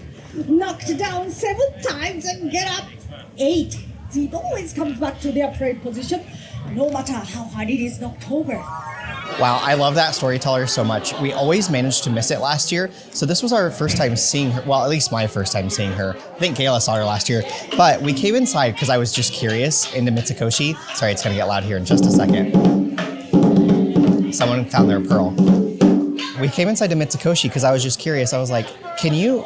knocked down 7 times and get up 8. It always comes back to the upright position, no matter how hard it is in October. Wow, I love that storyteller so much. We always managed to miss it last year, so this was our first time seeing her. Well, at least my first time seeing her. I think Kayla saw her last year, but we came inside because I was just curious into Mitsukoshi. Sorry, it's gonna get loud here in just a second. Someone found their pearl. We came inside to Mitsukoshi because I was just curious. I was like, can you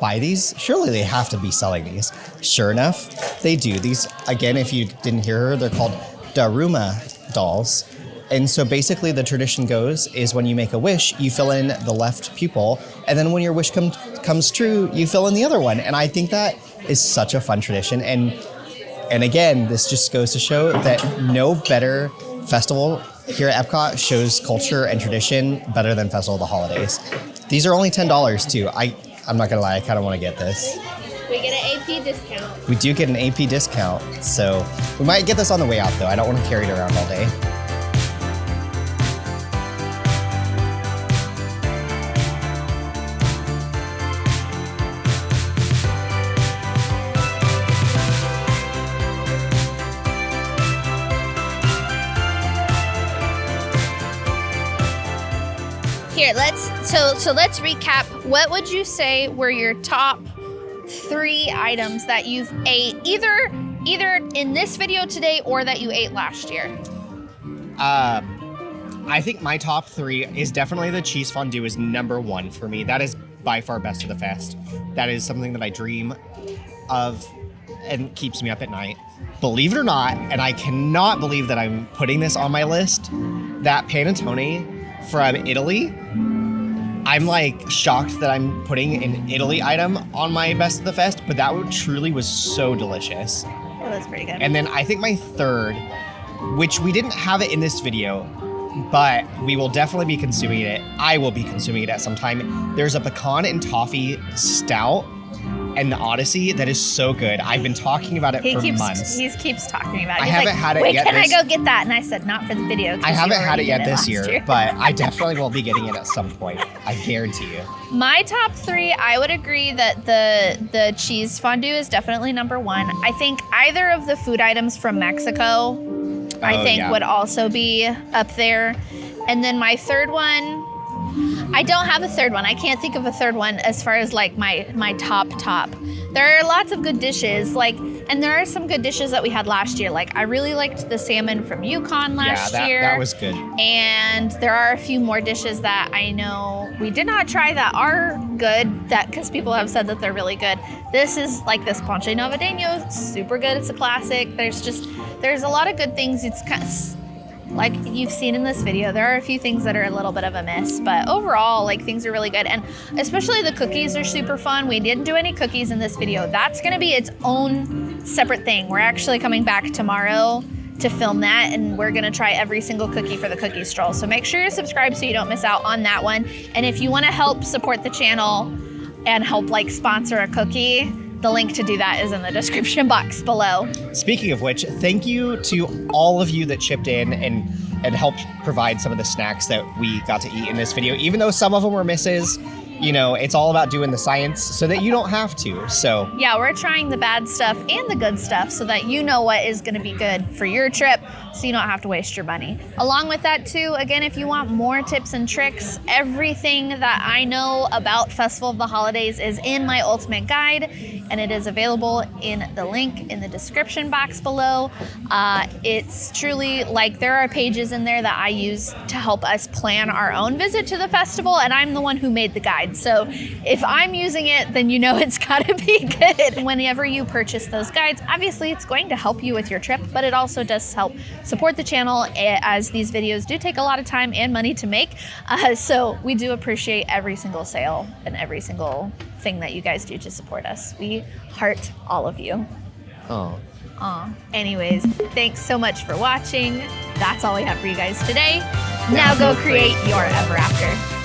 buy these? Surely they have to be selling these. Sure enough, they do. These, again, if you didn't hear her, they're called Daruma dolls. And so basically the tradition goes is when you make a wish, you fill in the left pupil, and then when your wish comes true, you fill in the other one. And I think that is such a fun tradition. And again, this just goes to show that no better festival here at Epcot shows culture and tradition better than Festival of the Holidays. These are only $10 too. I'm not gonna lie, I kind of want to get this. We get an AP discount. We do get an AP discount, so we might get this on the way out though. I don't want to carry it around all day. Here, let's recap. What would you say were your top 3 items that you've ate either in this video today or that you ate last year? I think my top 3 is definitely the cheese fondue is number 1 for me. That is by far best of the fest. That is something that I dream of and keeps me up at night. Believe it or not, and I cannot believe that I'm putting this on my list, that panettone from Italy. I'm like shocked that I'm putting an Italy item on my best of the fest, but that truly was so delicious. Oh, that's pretty good. And then I think my third, which we didn't have it in this video, but we will definitely be consuming it. I will be consuming it at some time. There's a pecan and toffee stout and the Odyssey that is so good. I've been talking about it for months. He keeps talking about it. I He's haven't like, had it wait, yet. Can I go get that? And I said, not for the video. I haven't had it yet this year, but I definitely will be getting it at some point. I guarantee you. My top 3, I would agree that the cheese fondue is definitely number 1. I think either of the food items from Mexico, would also be up there. And then my third one, I don't have a third one. I can't think of a third one as far as like my top. There are lots of good dishes, and there are some good dishes that we had last year. Like I really liked the salmon from Yukon last year. Yeah, that was good. And there are a few more dishes that I know we did not try that are good, because people have said that they're really good. This is like this ponche navideño, super good. It's a classic. There's a lot of good things. It's kind of, like you've seen in this video, there are a few things that are a little bit of a miss, but overall, like things are really good. And especially the cookies are super fun. We didn't do any cookies in this video. That's gonna be its own separate thing. We're actually coming back tomorrow to film that, and we're gonna try every single cookie for the cookie stroll. So make sure you're subscribed so you don't miss out on that one. And if you wanna help support the channel and help like sponsor a cookie, the link to do that is in the description box below. Speaking of which, thank you to all of you that chipped in and helped provide some of the snacks that we got to eat in this video. Even though some of them were misses, You know, it's all about doing the science so that you don't have to. So Yeah, we're trying the bad stuff and the good stuff so that you know what is going to be good for your trip so you don't have to waste your money. Along with that too, again, if you want more tips and tricks, everything that I know about Festival of the Holidays is in my ultimate guide, and it is available in the link in the description box below. It's truly like there are pages in there that I use to help us plan our own visit to the festival, and I'm the one who made the guide. So if I'm using it, then you know it's gotta be good. Whenever you purchase those guides, obviously it's going to help you with your trip, but it also does help support the channel, as these videos do take a lot of time and money to make. So we do appreciate every single sale and every single thing that you guys do to support us. We heart all of you. Oh. Anyways, thanks so much for watching. That's all we have for you guys today. Now go create your ever after.